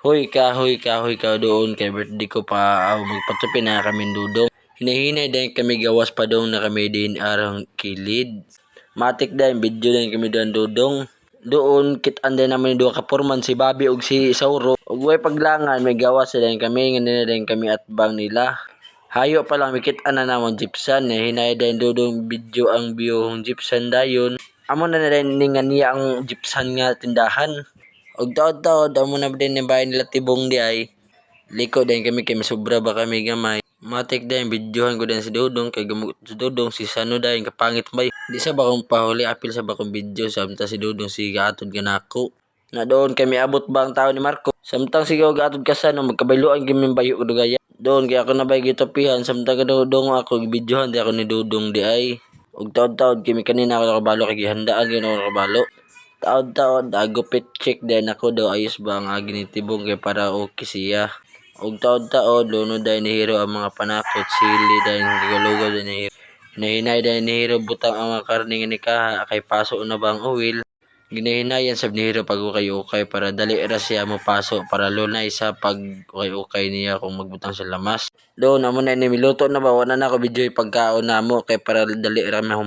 Hoy ka doon kay birthday ko pa magpatupi na kami dudong. Hinahinay din kami gawas pa doon na kami din arang kilid. Matik din video din kami doon dudong. Doon kitaan din namin duha ka porman si Bobby ug si Sauro. Ug way paglangan may gawas din kami ngani din kami at bang nila. Hayo pa lang mikit-an na namon gypsan hinay din dudong video ang biyong gypsan dayon. Amo na din ningan niya ang gypsan nga tindahan. Og taod-taod amo na din yung bahay nila tibong di ay liko din kami kay sobra ba kami gamay. Matik din videohan ko din si Dudong kay si Dudong si Sano din kapangit bay. Di sa ba kong pahuli apil sa ba kong video samtang si Dudong si gaatod ganako. Na doon kami abot ba ang tao ni Marco. Samtang sigaw gaatod ka Sano magkabayloan kami bayo ko dugaya. Doon kaya ako nabay gitopihan samtang Dudong ako videohan di ako ni Dudong di ay. Og taod-taod kami kanina ako nakabalo kay gihandaan gyud ako nakabalo. Taod-taod gupit check din ako daw ayos ba ang ginitibong kay para okay siya. Og taod-taod lunod dahil ni Hero ang mga panakot sili dahil galugaw din ni Hero. Hinahinay dahil ni Hero butang ang mga karne nga ni Kaha kay paso na bang uwil. Ginahinayan sab ni Hero pag ukay para dali ra siya mo paso para lunay sa pag ukay niya kung magbutang sa lamas. Doon amo na ni miluto na ba wala na ako video pagkaon namo kay para dali ra